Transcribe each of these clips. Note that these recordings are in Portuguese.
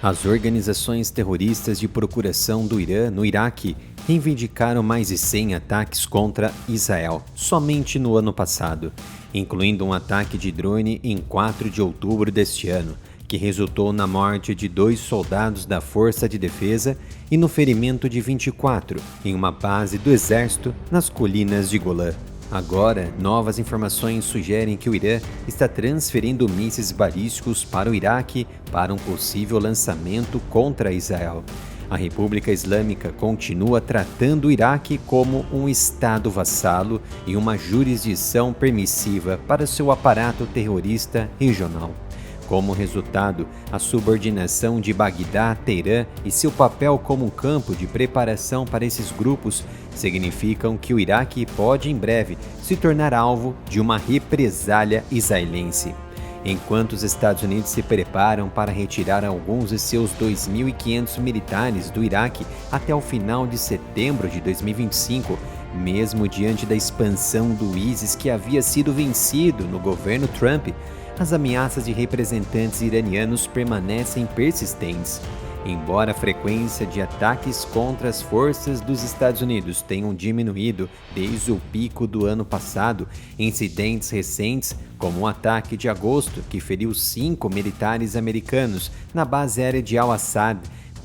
As organizações terroristas de procuração do Irã no Iraque reivindicaram mais de 100 ataques contra Israel somente no ano passado, incluindo um ataque de drone em 4 de outubro deste ano, que resultou na morte de 2 soldados da Força de Defesa e no ferimento de 24 em uma base do exército nas colinas de Golã. Agora, novas informações sugerem que o Irã está transferindo mísseis balísticos para o Iraque para um possível lançamento contra Israel. A República Islâmica continua tratando o Iraque como um estado vassalo e uma jurisdição permissiva para seu aparato terrorista regional. Como resultado, a subordinação de Bagdá a Teherã e seu papel como um campo de preparação para esses grupos significam que o Iraque pode em breve se tornar alvo de uma represália israelense. Enquanto os Estados Unidos se preparam para retirar alguns de seus 2.500 militares do Iraque até o final de setembro de 2025, mesmo diante da expansão do ISIS que havia sido vencido no governo Trump, as ameaças de representantes iranianos permanecem persistentes. Embora a frequência de ataques contra as forças dos Estados Unidos tenham diminuído desde o pico do ano passado, incidentes recentes, como o ataque de agosto, que feriu 5 militares americanos na base aérea de Al-Assad,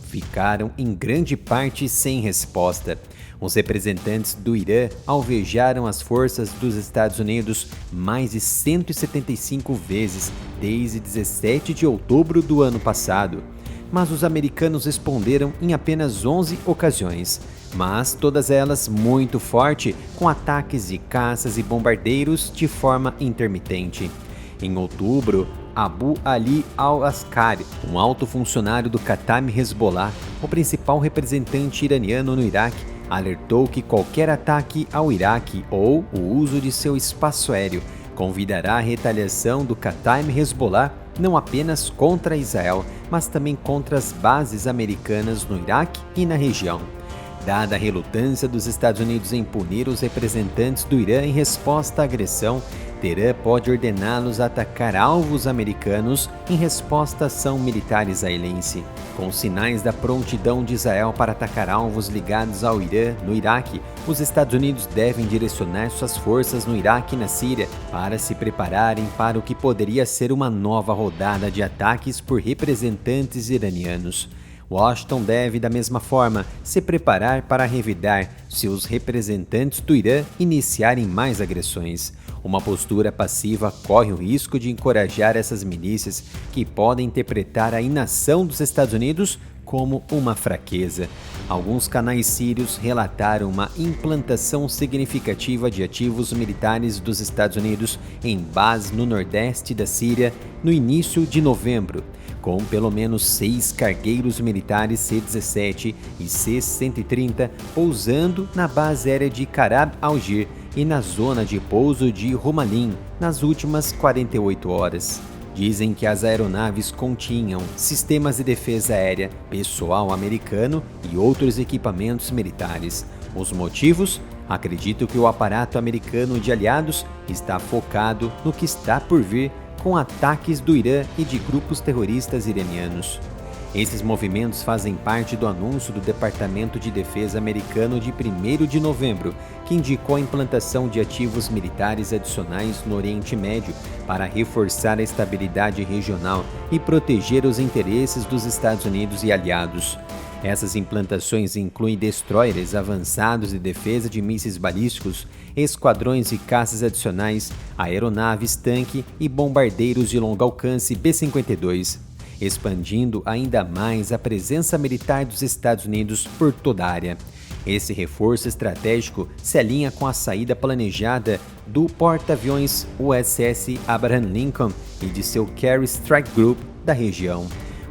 ficaram em grande parte sem resposta. Os representantes do Irã alvejaram as forças dos Estados Unidos mais de 175 vezes desde 17 de outubro do ano passado. Mas os americanos responderam em apenas 11 ocasiões, mas todas elas muito forte, com ataques de caças e bombardeiros de forma intermitente. Em outubro, Abu Ali al-Askari, um alto funcionário do Kataib Hezbollah, o principal representante iraniano no Iraque, alertou que qualquer ataque ao Iraque ou o uso de seu espaço aéreo convidará a retaliação do Kataib Hezbollah não apenas contra Israel, mas também contra as bases americanas no Iraque e na região. Dada a relutância dos Estados Unidos em punir os representantes do Irã em resposta à agressão, Teherã pode ordená-los a atacar alvos americanos em resposta à ação militar israelense. Com sinais da prontidão de Israel para atacar alvos ligados ao Irã no Iraque, os Estados Unidos devem direcionar suas forças no Iraque e na Síria para se prepararem para o que poderia ser uma nova rodada de ataques por representantes iranianos. Washington deve, da mesma forma, se preparar para revidar se os representantes do Irã iniciarem mais agressões. Uma postura passiva corre o risco de encorajar essas milícias que podem interpretar a inação dos Estados Unidos como uma fraqueza. Alguns canais sírios relataram uma implantação significativa de ativos militares dos Estados Unidos em bases no nordeste da Síria no início de novembro, com pelo menos 6 cargueiros militares C-17 e C-130 pousando na base aérea de Karab al-Jir e na zona de pouso de Rumalim nas últimas 48 horas. Dizem que as aeronaves continham sistemas de defesa aérea, pessoal americano e outros equipamentos militares. Os motivos? Acredito que o aparato americano de aliados está focado no que está por vir com ataques do Irã e de grupos terroristas iranianos. Esses movimentos fazem parte do anúncio do Departamento de Defesa americano de 1º de novembro, que indicou a implantação de ativos militares adicionais no Oriente Médio para reforçar a estabilidade regional e proteger os interesses dos Estados Unidos e aliados. Essas implantações incluem destroyers avançados de defesa de mísseis balísticos, esquadrões de caças adicionais, aeronaves tanque e bombardeiros de longo alcance B-52, expandindo ainda mais a presença militar dos Estados Unidos por toda a área. Esse reforço estratégico se alinha com a saída planejada do porta-aviões USS Abraham Lincoln e de seu Carrier Strike Group da região.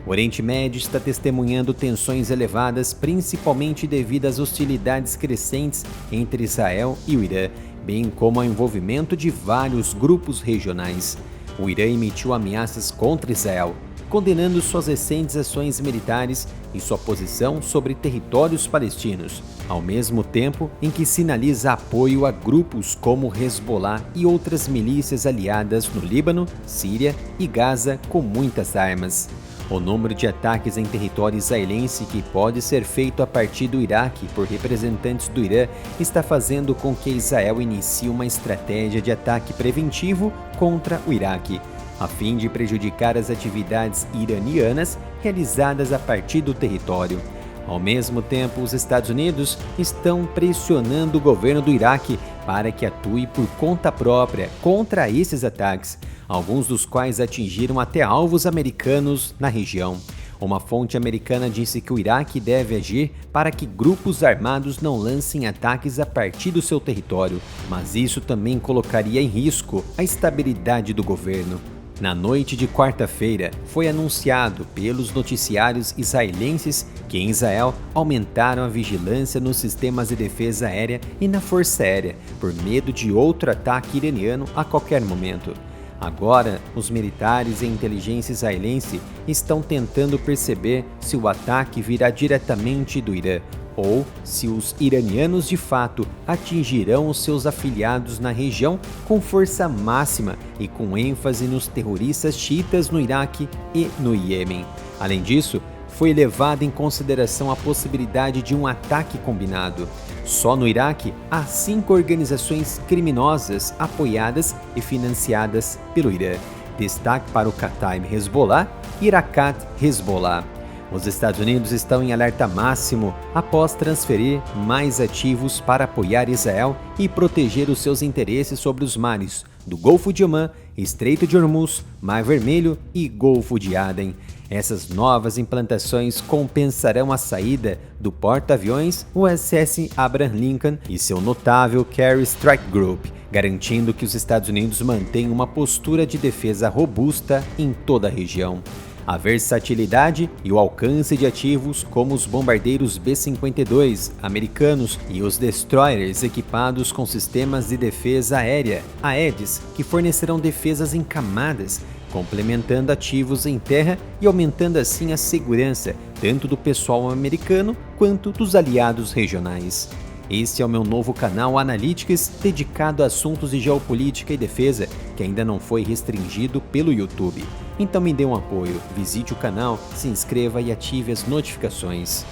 O Oriente Médio está testemunhando tensões elevadas, principalmente devido às hostilidades crescentes entre Israel e o Irã, bem como ao envolvimento de vários grupos regionais. O Irã emitiu ameaças contra Israel, condenando suas recentes ações militares e sua posição sobre territórios palestinos, ao mesmo tempo em que sinaliza apoio a grupos como Hezbollah e outras milícias aliadas no Líbano, Síria e Gaza com muitas armas. O número de ataques em território israelense que pode ser feito a partir do Iraque por representantes do Irã está fazendo com que Israel inicie uma estratégia de ataque preventivo contra o Iraque, a fim de prejudicar as atividades iranianas realizadas a partir do território. Ao mesmo tempo, os Estados Unidos estão pressionando o governo do Iraque para que atue por conta própria contra esses ataques, alguns dos quais atingiram até alvos americanos na região. Uma fonte americana disse que o Iraque deve agir para que grupos armados não lancem ataques a partir do seu território, mas isso também colocaria em risco a estabilidade do governo. Na noite de quarta-feira, foi anunciado pelos noticiários israelenses que em Israel aumentaram a vigilância nos sistemas de defesa aérea e na força aérea, por medo de outro ataque iraniano a qualquer momento. Agora, os militares e a inteligência israelense estão tentando perceber se o ataque virá diretamente do Irã, ou se os iranianos de fato atingirão os seus afiliados na região com força máxima e com ênfase nos terroristas xiitas no Iraque e no Iêmen. Além disso, foi levada em consideração a possibilidade de um ataque combinado. Só no Iraque, há 5 organizações criminosas apoiadas e financiadas pelo Irã. Destaque para o Kataib Hezbollah e Irakat Hezbollah. Os Estados Unidos estão em alerta máximo após transferir mais ativos para apoiar Israel e proteger os seus interesses sobre os mares do Golfo de Omã, Estreito de Hormuz, Mar Vermelho e Golfo de Aden. Essas novas implantações compensarão a saída do porta-aviões USS Abraham Lincoln e seu notável Carrier Strike Group, garantindo que os Estados Unidos mantenham uma postura de defesa robusta em toda a região. A versatilidade e o alcance de ativos como os bombardeiros B-52 americanos e os destroyers equipados com sistemas de defesa aérea, AEDs, que fornecerão defesas em camadas, complementando ativos em terra e aumentando assim a segurança tanto do pessoal americano quanto dos aliados regionais. Este é o meu novo canal Analytics, dedicado a assuntos de geopolítica e defesa, que ainda não foi restringido pelo YouTube. Então me dê um apoio, visite o canal, se inscreva e ative as notificações.